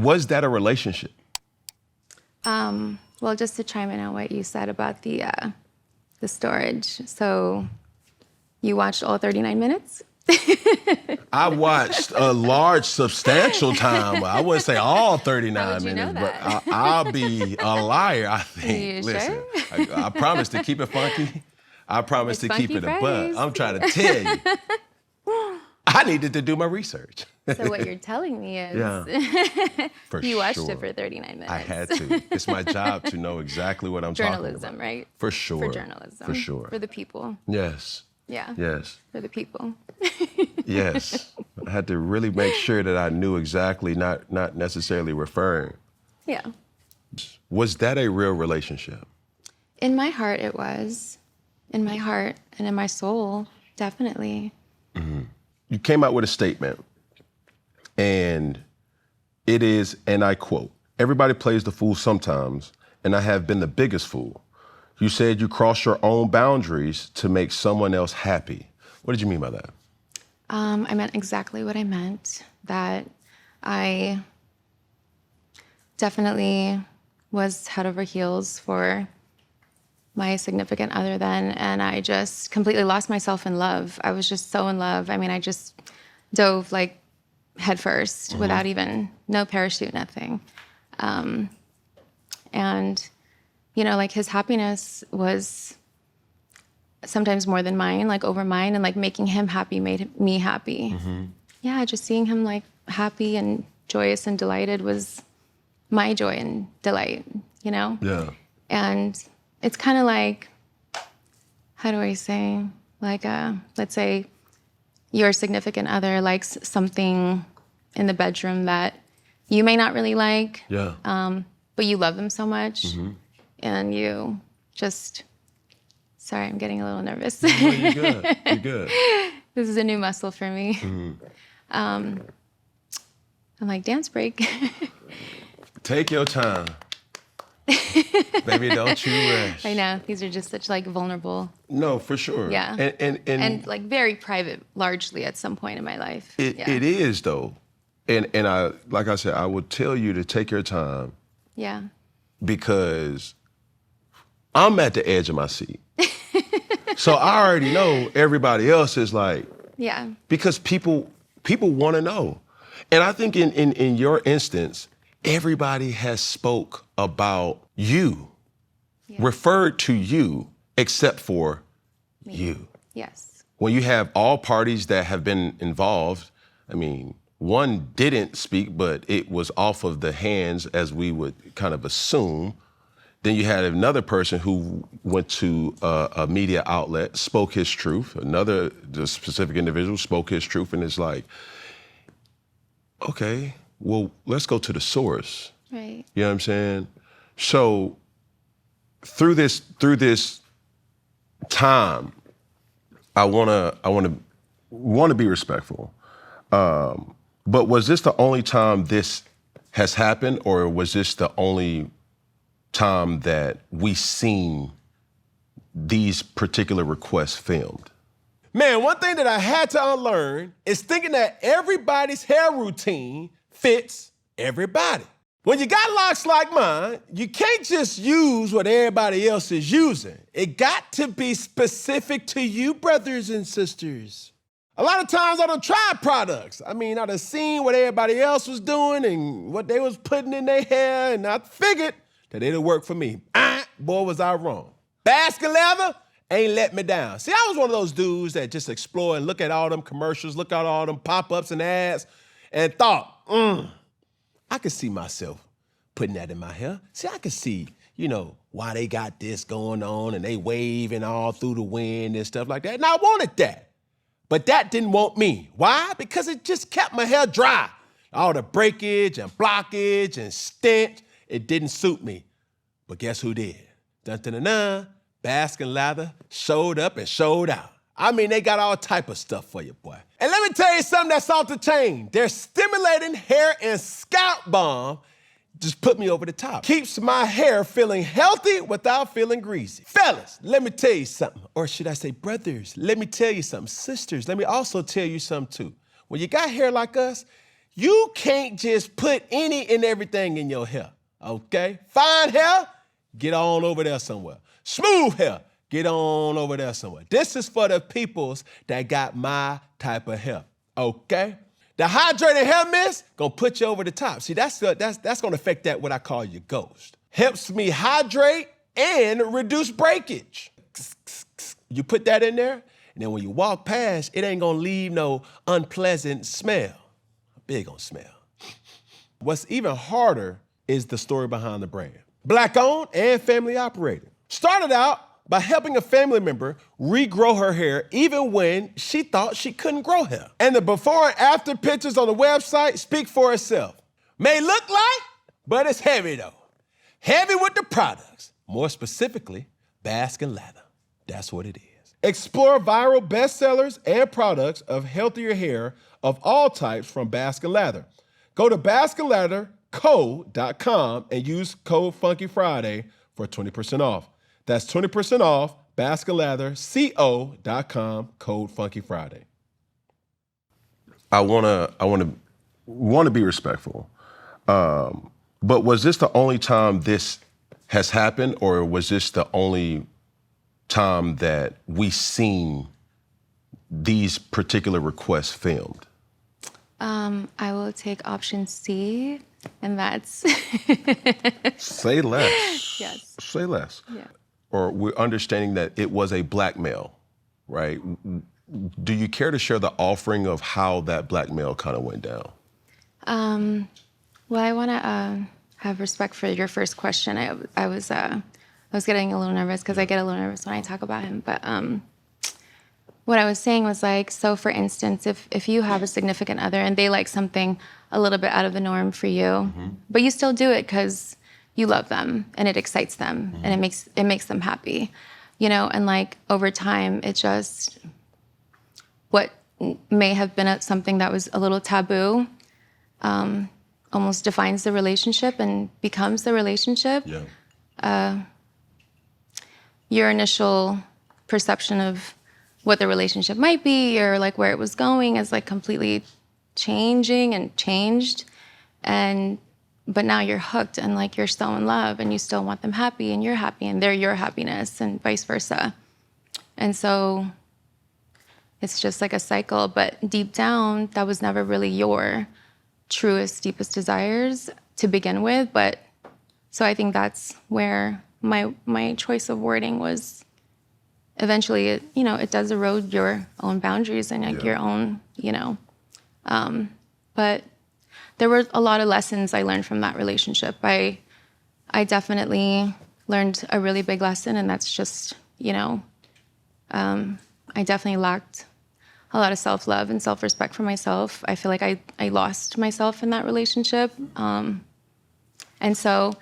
Was that a relationship? Well, just to chime in on what you said about the storage. So you watched all 39 minutes? I watched a large, substantial time. I wouldn't say all 39 How would you minutes, know but that? I'll be a liar, I think. You Listen, sure? I promise to keep it funky. I promise It's to keep Funky it a buck. Fridays. I'm trying to tell you. I needed to do my research. So what you're telling me is For you watched sure. it for 39 minutes. I had to. It's my job to know exactly what I'm talking about. Journalism, right? For sure. For journalism. For sure. For the people. Yes. Yeah. Yes. For the people. Yes. I had to really make sure that I knew exactly, not necessarily referring. Yeah. Was that a real relationship? In my heart, it was. In my heart and in my soul, definitely. You came out with a statement, and it is, and I quote, "Everybody plays the fool sometimes, and I have been the biggest fool." You said you crossed your own boundaries to make someone else happy. What did you mean by that? I meant exactly what I meant, that I definitely was head over heels for my significant other then, and I just completely lost myself in love. I was just so in love. I mean, I just dove like head first without even, no parachute, nothing. And, you know, like his happiness was sometimes more than mine, like over mine, and like making him happy made me happy. Yeah, just seeing him like happy and joyous and delighted was my joy and delight, you know? Yeah. And it's kind of like, how do I say, like, let's say your significant other likes something in the bedroom that you may not really like, Yeah. but you love them so much, and you just, sorry, I'm getting a little nervous. No, you're good. You're good. This is a new muscle for me. I'm like, dance break. Take your time. Baby, don't you rush. I know, these are just such like vulnerable, No, for sure. Yeah. And like very private, largely at some point in my life. it Yeah. is though. And I, like I said, I would tell you to take your time Yeah. because I'm at the edge of my seat. So I already know everybody else is like, Yeah. because people want to know. And I think in your instance, everybody has spoke about you, referred to you, except for you. Yes. When you have all parties that have been involved, I mean, one didn't speak, but it was off of the hands, as we would kind of assume. Then you had another person who went to a media outlet, spoke his truth. The specific individual spoke his truth, and it's like, okay, well, let's go to the source. Right. You know what I'm saying? So through this time, I wanna be respectful. But was this the only time this has happened, or was this the only time that we seen these particular requests filmed? Man, one thing that I had to unlearn is thinking that everybody's hair routine fits everybody. When you got locks like mine, you can't just use what everybody else is using. It got to be specific to you, brothers and sisters. A lot of times I done tried products. I mean, I done seen what everybody else was doing and what they was putting in their hair, and I figured that it'll work for me. Boy, was I wrong. Basket leather ain't let me down. See, I was one of those dudes that just explore and look at all them commercials, look at all them pop-ups and ads, and thought, I could see myself putting that in my hair. See, I could see, you know, why they got this going on and they waving all through the wind and stuff like that. And I wanted that. But that didn't want me. Why? Because it just kept my hair dry. All the breakage and blockage and stench, it didn't suit me. But guess who did? Dun-dun-dun-dun, Baskin Leather showed up and showed out. I mean, they got all type of stuff for you, boy. And let me tell you something that's off the chain. Their stimulating hair and scalp balm just put me over the top. Keeps my hair feeling healthy without feeling greasy. Fellas, let me tell you something. Or should I say brothers, let me tell you something. Sisters, let me also tell you something too. When you got hair like us, You can't just put any and everything in your hair, okay? Fine hair, get on over there somewhere. Smooth hair, get on over there somewhere. This is for the peoples that got my type of hair, okay? The hydrated hair mist gonna put you over the top. See, that's gonna affect that what I call your ghost. Helps me hydrate and reduce breakage. You put that in there, and then when you walk past, it ain't gonna leave no unpleasant smell. Big on smell. What's even harder is the story behind the brand. Black owned and family operated. Started out by helping a family member regrow her hair even when she thought she couldn't grow hair. And the before and after pictures on the website speak for itself. May look light, but it's heavy though. Heavy with the products, more specifically, Baskin Lather. That's what it is. Explore viral bestsellers and products of healthier hair of all types from Baskin Lather. Go to BaskinLatherCo.com and use code FunkyFriday for 20% off. That's 20% off BaskinLatherCo.com, code FunkyFriday. I wanna be respectful. But was this the only time this has happened, or was this the only time that we seen these particular requests filmed? I will take option C, and that's Say less. Yes. Say less. Yeah. Or we're understanding that it was a blackmail, right? Do you care to share the offering of how that blackmail kind of went down? Well, I want to have respect for your first question. I was getting a little nervous because I get a little nervous when I talk about him. But what I was saying was like, so for instance, if you have a significant other and they like something a little bit out of the norm for you, but you still do it because you love them and it excites them and it makes them happy, you know, and like over time, it just, what may have been something that was a little taboo, almost defines the relationship and becomes the relationship. Yeah. Your initial perception of what the relationship might be or like where it was going is like completely changing and changed. But now you're hooked and like you're still in love and you still want them happy and you're happy and they're your happiness and vice versa. And so it's just like a cycle, but deep down, that was never really your truest, deepest desires to begin with. But so I think that's where my choice of wording was eventually, it does erode your own boundaries and like your own, but there were a lot of lessons I learned from that relationship. I definitely learned a really big lesson, and that's just, I definitely lacked a lot of self-love and self-respect for myself. I feel like I lost myself in that relationship. And so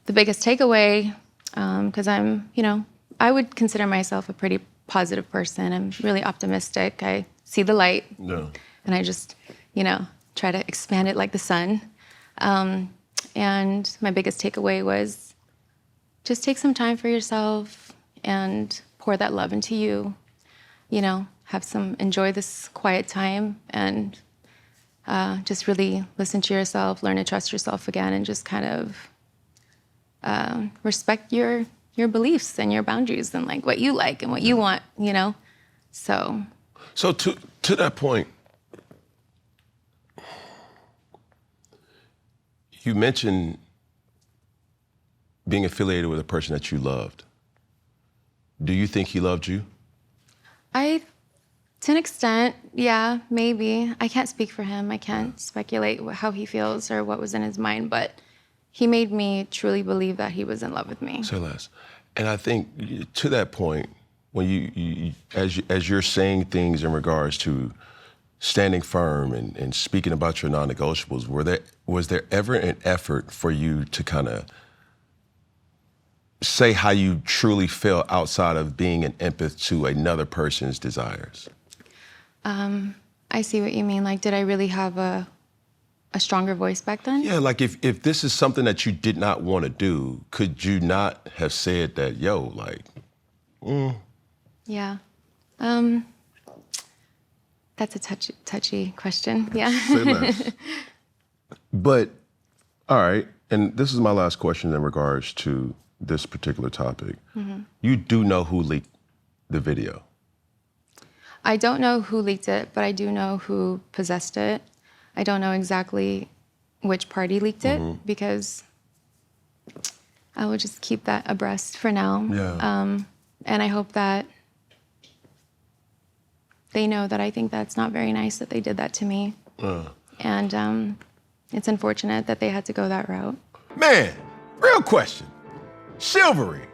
the biggest takeaway, because I would consider myself a pretty positive person. I'm really optimistic. I see the light, and I just, try to expand it like the sun. And my biggest takeaway was just take some time for yourself and pour that love into you. Enjoy this quiet time and just really listen to yourself, learn to trust yourself again, and just kind of respect your beliefs and your boundaries and like what you like and what you want, So to that point, you mentioned being affiliated with a person that you loved. Do you think he loved you? To an extent, yeah, maybe. I can't speak for him. I can't speculate how he feels or what was in his mind, but he made me truly believe that he was in love with me. Say less. And I think to that point, when you as you're saying things in regards to standing firm and speaking about your non-negotiables, was there ever an effort for you to kind of say how you truly felt outside of being an empath to another person's desires? I see what you mean. Like, did I really have a stronger voice back then? Yeah, like if this is something that you did not want to do, could you not have said that, Yeah. That's a touchy question. Yeah. Say less. But, all right, and this is my last question in regards to this particular topic. You do know who leaked the video. I don't know who leaked it, but I do know who possessed it. I don't know exactly which party leaked it because I will just keep that abreast for now. Yeah. And I hope that they know that I think that's not very nice that they did that to me. And it's unfortunate that they had to go that route. Man, real question. Chivalry,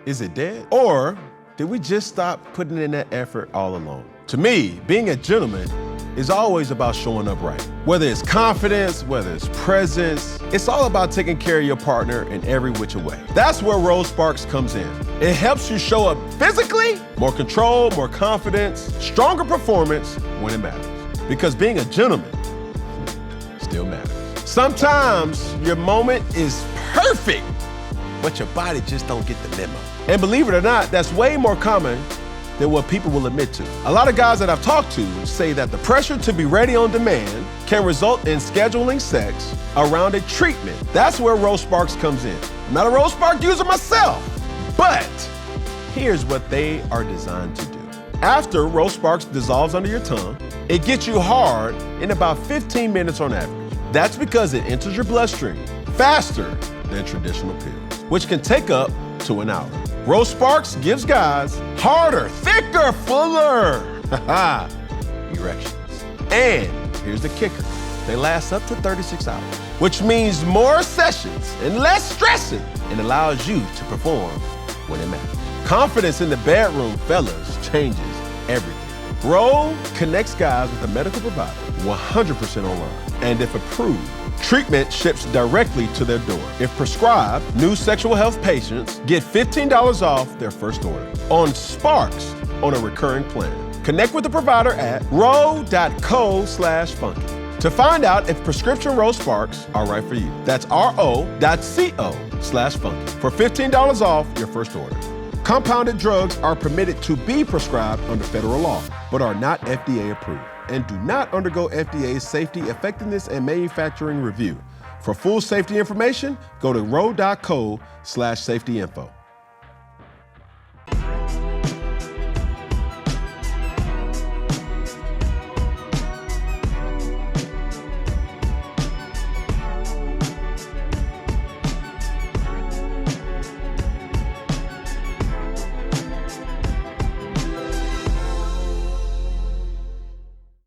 is it dead? Or did we just stop putting in that effort all along? To me, being a gentleman is always about showing up right. Whether it's confidence, whether it's presence, it's all about taking care of your partner in every which way. That's where Rose Sparks comes in. It helps you show up physically, more control, more confidence, stronger performance when it matters. Because being a gentleman still matters. Sometimes your moment is perfect, but your body just don't get the memo. And believe it or not, that's way more common than what people will admit to. A lot of guys that I've talked to say that the pressure to be ready on demand can result in scheduling sex around a treatment. That's where Rose Sparks comes in. I'm not a Rose Spark user myself, but here's what they are designed to do. After Rose Sparks dissolves under your tongue, it gets you hard in about 15 minutes on average. That's because it enters your bloodstream faster than traditional pills, which can take up to an hour. Rose Sparks gives guys harder, thicker, fuller erections. And here's the kicker. They last up to 36 hours, which means more sessions and less stressing and allows you to perform when it matters. Confidence in the bedroom, fellas, changes everything. Roll connects guys with a medical provider 100% online. And if approved, treatment ships directly to their door. If prescribed, new sexual health patients get $15 off their first order on Sparks on a recurring plan. Connect with the provider at ro.co/funky to find out if prescription Rose Sparks are right for you. That's ro.co/funky for $15 off your first order. Compounded drugs are permitted to be prescribed under federal law, but are not FDA approved and do not undergo FDA's safety, effectiveness, and manufacturing review. For full safety information, go to ro.co/safety info.